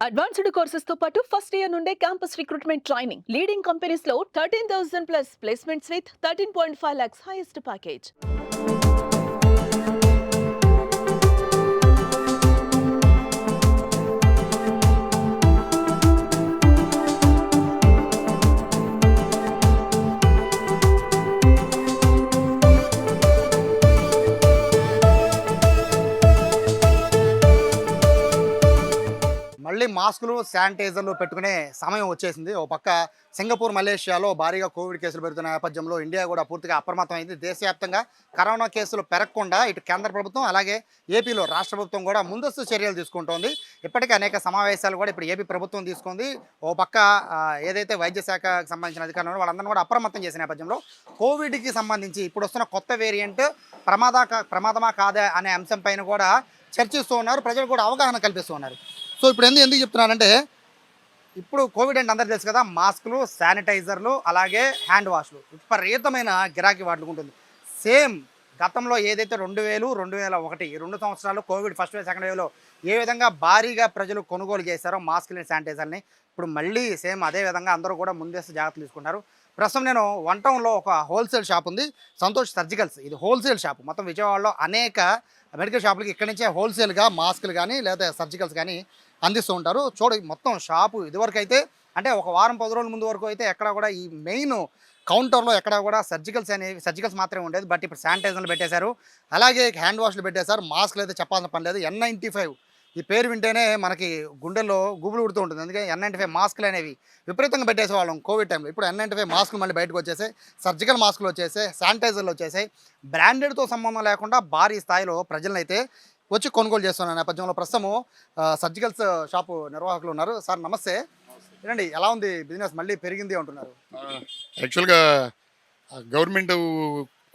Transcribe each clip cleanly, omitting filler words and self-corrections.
Advanced courses తో పాటు first year నుండే campus recruitment training leading companies లో 13,000 plus placements with 13.5 lakhs highest package. మళ్ళీ మాస్కులు శానిటైజర్లు పెట్టుకునే సమయం వచ్చేసింది. ఓ పక్క సింగపూర్, మలేషియాలో భారీగా కోవిడ్ కేసులు పెరుగుతున్న నేపథ్యంలో ఇండియా కూడా పూర్తిగా అప్రమత్తమైంది. దేశవ్యాప్తంగా కరోనా కేసులు పెరగకుండా ఇటు కేంద్ర ప్రభుత్వం అలాగే ఏపీలో రాష్ట్ర ప్రభుత్వం కూడా ముందస్తు చర్యలు తీసుకుంటోంది. ఇప్పటికే అనేక సమావేశాలు కూడా ఇప్పుడు ఏపీ ప్రభుత్వం తీసుకుంది. ఓ పక్క ఏదైతే వైద్య శాఖకు సంబంధించిన అధికారులు వాళ్ళందరూ కూడా అప్రమత్తం చేసిన నేపథ్యంలో కోవిడ్కి సంబంధించి ఇప్పుడు వస్తున్న కొత్త వేరియంట్ ప్రమాదమా కాదా అనే అంశం పైన కూడా చర్చిస్తూ ఉన్నారు. ప్రజలు కూడా అవగాహన కల్పిస్తూ ఉన్నారు. సో ఇప్పుడు ఎందుకు చెప్తున్నానంటే ఇప్పుడు కోవిడ్ అంటే అందరికీ తెలుసు కదా, మాస్కులు, శానిటైజర్లు అలాగే హ్యాండ్ వాష్లు విపరీతమైన గిరాకీ వాడుకుంటుంది. సేమ్ గతంలో ఏదైతే 2000, 2001 ఈ 2 సంవత్సరాలు కోవిడ్ ఫస్ట్ వేవ్, సెకండ్ వేవ్లో ఏ విధంగా భారీగా ప్రజలు కొనుగోలు చేశారో మాస్కులని, శానిటైజర్ని, ఇప్పుడు మళ్ళీ సేమ్ అదే విధంగా అందరూ కూడా ముందస్తు జాగ్రత్తలు తీసుకుంటారు. ప్రస్తుతం నేను వన్ టౌన్లో ఒక హోల్సేల్ షాప్ ఉంది, సంతోష్ సర్జికల్స్. ఇది హోల్సేల్ షాప్. మొత్తం విజయవాడలో అనేక మెడికల్ షాపులకి ఇక్కడి నుంచే హోల్సేల్గా మాస్కులు కానీ లేదా సర్జికల్స్ కానీ అందిస్తూ ఉంటారు. మొత్తం షాపు ఇదివరకు అయితే అంటే ఒక వారం 10 రోజుల ముందు వరకు అయితే ఎక్కడ కూడా ఈ మెయిన్ కౌంటర్లో ఎక్కడ కూడా సర్జికల్స్ మాత్రమే ఉండేది. బట్ ఇప్పుడు శానిటైజర్లు పెట్టేశారు, అలాగే హ్యాండ్ వాష్లు పెట్టేశారు. మాస్కులు అయితే చెప్పాల్సిన పని లేదు. N95 ఈ పేరు వింటేనే మనకి గుండెల్లో గుబులు ఉడుతూ ఉంటుంది. అందుకే N95 మాస్కులు అనేవి విపరీతంగా పెట్టేసేవాళ్ళం కోవిడ్ టైంలో. ఇప్పుడు N95 మాస్కులు మళ్ళీ బయటకు వచ్చేసాయి, సర్జికల్ మాస్కులు వచ్చేసాయి, శానిటైజర్లు వచ్చేసాయి. బ్రాండెడ్తో సంబంధం లేకుండా భారీ స్థాయిలో ప్రజలను అయితే వచ్చి కొనుగోలు చేస్తున్న నేపథ్యంలో ప్రస్తుతము సర్జికల్స్ షాపు నిర్వాహకులు ఉన్నారు. సార్ నమస్తే. ఏంటండి ఎలా ఉంది బిజినెస్? మళ్ళీ పెరిగింది అంటున్నారు. యాక్చువల్గా గవర్నమెంట్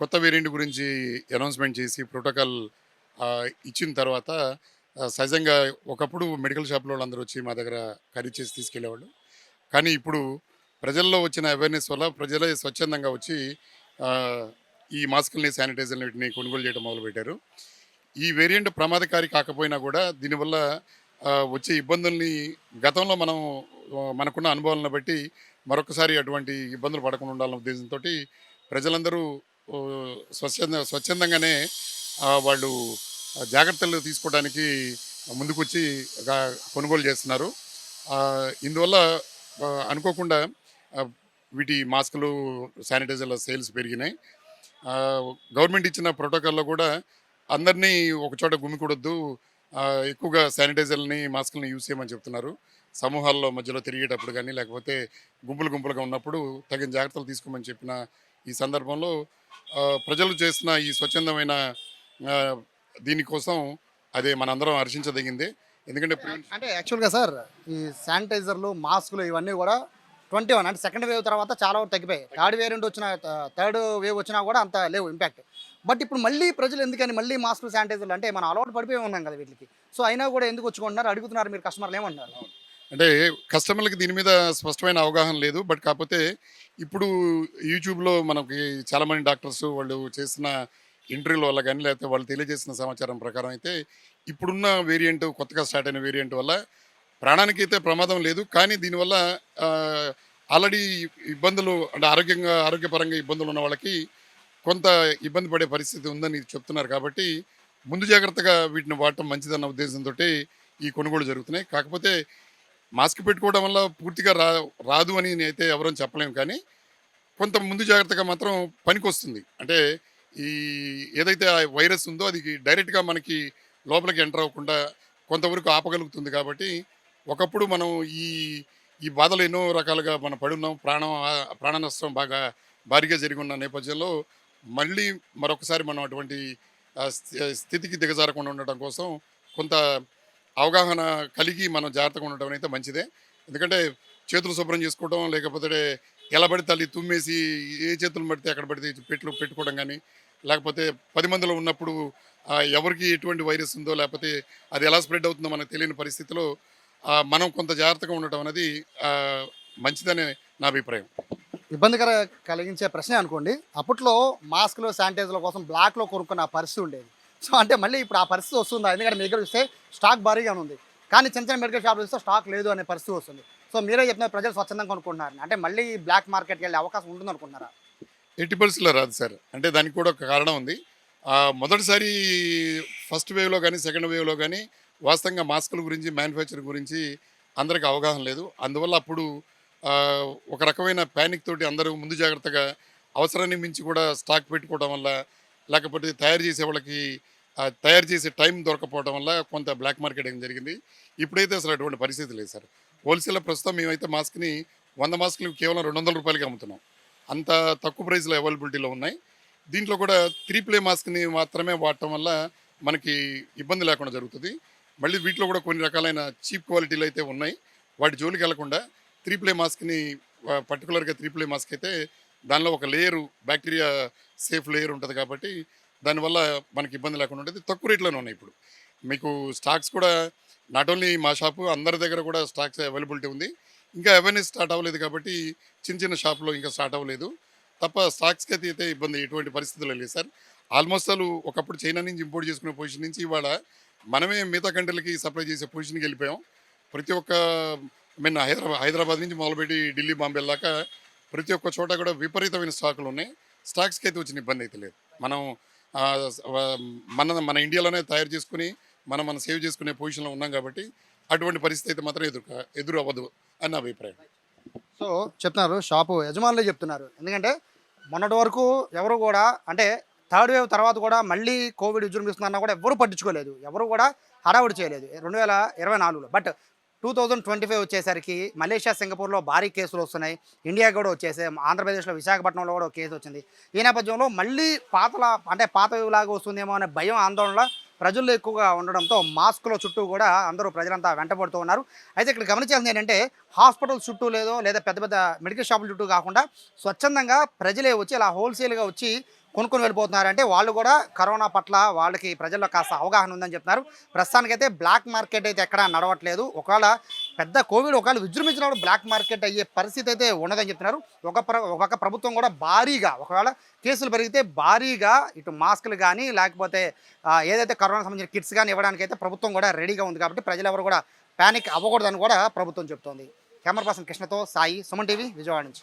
కొత్త వేరియంట్ గురించి అనౌన్స్మెంట్ చేసి ప్రోటోకాల్ ఇచ్చిన తర్వాత సహజంగా ఒకప్పుడు మెడికల్ షాప్లో వాళ్ళందరూ వచ్చి మా దగ్గర ఖరీదు చేసి తీసుకెళ్ళేవాళ్ళు. కానీ ఇప్పుడు ప్రజల్లో వచ్చిన అవేర్నెస్ వల్ల ప్రజలే స్వచ్ఛందంగా వచ్చి ఆ, ఈ మాస్కుల్ని, శానిటైజర్ని వీటిని కొనుగోలు చేయడం మొదలుపెట్టారు. ఈ వేరియంట్ ప్రమాదకారి కాకపోయినా కూడా దీనివల్ల వచ్చే ఇబ్బందుల్ని గతంలో మనం మనకున్న అనుభవాలను బట్టి మరొకసారి అటువంటి ఇబ్బందులు పడకుండా ఉండాలన్న ఉద్దేశంతో ప్రజలందరూ ఆ, స్వచ్ఛందంగానే వాళ్ళు జాగ్రత్తలు తీసుకోవడానికి ముందుకొచ్చి కొనుగోలు చేస్తున్నారు. ఆ, ఇందువల్ల అనుకోకుండా ఆ, వీటి మాస్కులు, శానిటైజర్ల సేల్స్ పెరిగినాయి. ఆ, గవర్నమెంట్ ఇచ్చిన ప్రోటోకాల్లో కూడా అందరినీ ఒకచోట గుమికూడొద్దు, ఎక్కువగా శానిటైజర్లని, మాస్కులని యూజ్ చేయమని చెప్తున్నారు. సమూహాల్లో మధ్యలో తిరిగేటప్పుడు కానీ లేకపోతే గుంపులుగా ఉన్నప్పుడు తగిన జాగ్రత్తలు తీసుకోమని చెప్పిన ఈ సందర్భంలో ప్రజలు చేసిన ఈ స్వచ్ఛందమైన ఆ, దీనికోసం అదే మనందరం హర్షించదగిందే. ఎందుకంటే అంటే యాక్చువల్గా సార్ ఈ శానిటైజర్లు, మాస్కులు ఇవన్నీ కూడా 21 అంటే సెకండ్ వేవ్ తర్వాత చాలా వరకు తగ్గిపోయాయి. థర్డ్ వేవ్ వచ్చినా కూడా అంత లేవు ఇంపాక్ట్. బట్ ఇప్పుడు మళ్ళీ ప్రజలు ఎందుకని మళ్ళీ మాస్కులు, శానిటైజర్లు అంటే మనం అలవాటు పడిపోయి ఉన్నాం కదా వీటికి. సో అయినా కూడా ఎందుకు వచ్చుకుంటున్నారు, అడుగుతున్నారు మీరు కస్టమర్లు ఏమంటున్నారు? అంటే కస్టమర్లకి దీని మీద స్పష్టమైన అవగాహన లేదు. బట్ కాకపోతే ఇప్పుడు యూట్యూబ్లో మనకి చాలామంది డాక్టర్స్ వాళ్ళు చేసిన ఇంటర్వ్యూల వల్ల కానీ లేకపోతే వాళ్ళు తెలియజేసిన సమాచారం ప్రకారం అయితే ఇప్పుడున్న వేరియంట్, కొత్తగా స్టార్ట్ అయిన వేరియంట్ వల్ల ప్రాణానికి అయితే ప్రమాదం లేదు. కానీ దీనివల్ల ఆల్రెడీ ఇబ్బందులు అంటే ఆరోగ్యపరంగా ఇబ్బందులు ఉన్న వాళ్ళకి కొంత ఇబ్బంది పడే పరిస్థితి ఉందని చెప్తున్నారు. కాబట్టి ముందు జాగ్రత్తగా వీటిని వాడటం మంచిదన్న ఉద్దేశంతో ఈ కొనుగోలు జరుగుతున్నాయి. కాకపోతే మాస్క్ పెట్టుకోవడం వల్ల పూర్తిగా రాదు అని అయితే ఎవరూ చెప్పలేము. కానీ కొంత ముందు జాగ్రత్తగా మాత్రం పనికొస్తుంది. అంటే ఈ ఏదైతే ఆ వైరస్ ఉందో అది డైరెక్ట్గా మనకి లోపలికి ఎంటర్ అవ్వకుండా కొంతవరకు ఆపగలుగుతుంది. కాబట్టి ఒకప్పుడు మనం ఈ ఈ బాధలు ఎన్నో రకాలుగా మనం పడున్నాం. ప్రాణ నష్టం భారీగా జరిగి ఉన్న నేపథ్యంలో మళ్ళీ మరొకసారి మనం అటువంటి స్థితికి దిగజారకుండా ఉండటం కోసం కొంత అవగాహన కలిగి మనం జాగ్రత్తగా ఉండటం అయితే మంచిదే. ఎందుకంటే చేతులు శుభ్రం చేసుకోవడం, లేకపోతే ఎలా పడితే తల్లి తుమ్మేసి ఏ చేతులు పడితే అక్కడ పడితే పెట్టుకోవడం కానీ, లేకపోతే 10 మందిలో ఉన్నప్పుడు ఎవరికి ఎటువంటి వైరస్ ఉందో లేకపోతే అది ఎలా స్ప్రెడ్ అవుతుందో మనకు తెలియని పరిస్థితిలో మనం కొంత జాగ్రత్తగా ఉండటం అనేది మంచిదని నా అభిప్రాయం. ఇబ్బందికర కలిగించే ప్రశ్నే అనుకోండి. అప్పట్లో మాస్కులు, శానిటైజర్ల కోసం బ్లాక్లో కొనుక్కున్న పరిస్థితి ఉండేది. సో అంటే మళ్ళీ ఇప్పుడు ఆ పరిస్థితి వస్తుందా? ఎందుకంటే మీ దగ్గర చూస్తే స్టాక్ భారీగా ఉంది. కానీ చిన్న చిన్న మెడికల్ షాపులు ఇస్తే స్టాక్ లేదు అనే పరిస్థితి వస్తుంది. సో మీరే చెప్తున్నారు ప్రజలు స్వచ్ఛందంగా కొనుక్కుంటున్నారు. అంటే మళ్ళీ బ్లాక్ మార్కెట్కి వెళ్ళే అవకాశం ఉంటుంది అనుకుంటున్నారా? ఎట్టి పరిస్థితుల్లో రాదు సార్. అంటే దానికి కూడా ఒక కారణం ఉంది. మొదటిసారి ఫస్ట్ వేవ్‌లో గానీ, సెకండ్ వేవ్‌లో గానీ వాస్తవంగా మాస్కుల గురించి, మ్యానుఫ్యాక్చరింగ్ గురించి అందరికి అవగాహన లేదు. అందువల్ల అప్పుడు ఒక రకమైన ప్యానిక్ తోటి అందరూ ముందు జాగ్రత్తగా అవసరాన్ని మించి కూడా స్టాక్ పెట్టుకోవడం వల్ల, లేకపోతే తయారు చేసే వాళ్ళకి తయారు చేసే టైం దొరకపోవడం వల్ల కొంత బ్లాక్ మార్కెటింగ్ జరిగింది. ఇప్పుడైతే అసలు అటువంటి పరిస్థితి లేదు సార్. హోల్‌సేల్‌లో ప్రస్తుతం మేమైతే మాస్క్‌ని 100 మాస్కులు కేవలం రూ. 200కి అమ్ముతున్నాం. అంత తక్కువ ప్రైస్‌లో అవైలబిలిటీలో ఉన్నాయి. దీంట్లో కూడా 3 ప్లే మాస్క్‌ని మాత్రమే వాడటం వల్ల మనకి ఇబ్బంది లేకుండా జరుగుతుంది. మళ్ళీ వీటిలో కూడా కొన్ని రకాలైన చీప్ క్వాలిటీలు అయితే ఉన్నాయి. వాటి జోలికి వెళ్లకుండా 3 ప్లే మాస్క్‌ని పర్టిక్యులర్‌గా 3 ప్లే మాస్క్ అయితే దానిలో ఒక లేయరు బ్యాక్టీరియా సేఫ్ లేయర్ ఉంటది కాబట్టి దానివల్ల మనకి ఇబ్బంది లేకుండా ఉంటది. తక్కువ రేట్‌లోనే ఉన్నాయి ఇప్పుడు. మీకు స్టాక్స్ కూడా నాట్ ఓన్లీ మా షాపు అందరి దగ్గర కూడా స్టాక్స్ అవైలబిలిటీ ఉంది. ఇంకా అవేర్‌నెస్ స్టార్ట్ అవ్వలేదు కాబట్టి చిన్న చిన్న షాపులో ఇంకా స్టార్ట్ అవ్వలేదు. తప్ప స్టాక్స్‌కి అయితే ఇబ్బంది ఎటువంటి పరిస్థితుల్లో లేదు సార్. ఆల్మోస్ట్ ఆల్ ఒకప్పుడు చైనా నుంచి ఇంపోర్ట్ చేసుకునే పొజిషన్ నుంచి ఇవాళ మనమే మిగతా కంట్రీలకి సప్లై చేసే పొజిషన్‌కి వెళ్ళిపోయాం. ప్రతి ఒక్క హైదరాబాద్ నుంచి మొదలుపెట్టి ఢిల్లీ, బాంబే దాకా ప్రతి ఒక్క చోట కూడా విపరీతమైన స్టాకులు ఉన్నాయి. స్టాక్స్‌కి అయితే వచ్చిన ఇబ్బంది అయితే లేదు. మనం ఆహ్, స్ వ మన మన ఇండియాలోనే తయారు చేసుకొని మనం సేవ్ చేసుకునే పొజిషన్‌లో ఉన్నాం కాబట్టి అటువంటి పరిస్థితి అయితే మాత్రం ఎదురు అవ్వదు అని నా అభిప్రాయం. సో చెప్తున్నారు షాపు యజమానులే చెప్తున్నారు. ఎందుకంటే మొన్నటి వరకు ఎవరు కూడా అంటే థర్డ్ వేవ్ తర్వాత కూడా మళ్ళీ కోవిడ్ విజృంభిస్తుందన్నా కూడా ఎవరు పట్టించుకోలేదు. ఎవరు కూడా హడావుడి చేయలేదు 2024లో. బట్ 2025 వచ్చేసరికి మలేషియా, సింగపూర్‌లో భారీ కేసులు వస్తున్నాయి. ఇండియా కూడా వచ్చేసాయి. ఆంధ్రప్రదేశ్‌లో విశాఖపట్నంలో కూడా ఒక కేసు వచ్చింది. ఈ నేపథ్యంలో మళ్ళీ పాత వేవ్‌లాగా వస్తుందేమో అనే భయం, ఆందోళన ప్రజల్లో ఎక్కువగా ఉండడంతో మాస్కుల చుట్టూ కూడా అందరూ ప్రజలంతా వెంటబడుతూ ఉన్నారు. అయితే ఇక్కడ గమనించాల్సింది ఏంటంటే హాస్పిటల్స్ చుట్టూ లేదా పెద్ద పెద్ద మెడికల్ షాపుల చుట్టూ కాకుండా స్వచ్ఛందంగా ప్రజలే వచ్చి ఇలా హోల్‌సేల్‌గా వచ్చి కొనుక్కొని వెళ్ళిపోతున్నారంటే వాళ్ళు కూడా కరోనా పట్ల వాళ్ళకి ప్రజల్లో కాస్త అవగాహన ఉందని చెప్తున్నారు. ప్రస్తుతానికైతే బ్లాక్ మార్కెట్ అయితే ఎక్కడా నడవట్లేదు. ఒకవేళ పెద్ద కోవిడ్ విజృంభించినప్పుడు బ్లాక్ మార్కెట్ అయ్యే పరిస్థితి అయితే ఉండదని చెప్తున్నారు. ఒక పక్క ప్రభుత్వం కూడా భారీగా ఒకవేళ కేసులు పెరిగితే భారీగా ఇటు మాస్కులు కానీ లేకపోతే ఏదైతే కరోనా సంబంధించిన కిట్స్ కానీ ఇవ్వడానికైతే ప్రభుత్వం కూడా రెడీగా ఉంది కాబట్టి ప్రజలెవరు కూడా ప్యానిక్ అవ్వకూడదని కూడా ప్రభుత్వం చెప్తోంది. కెమెరా పర్సన్ కృష్ణతో సాయి, సుమన్ టీవీ, విజయవాడ నుంచి.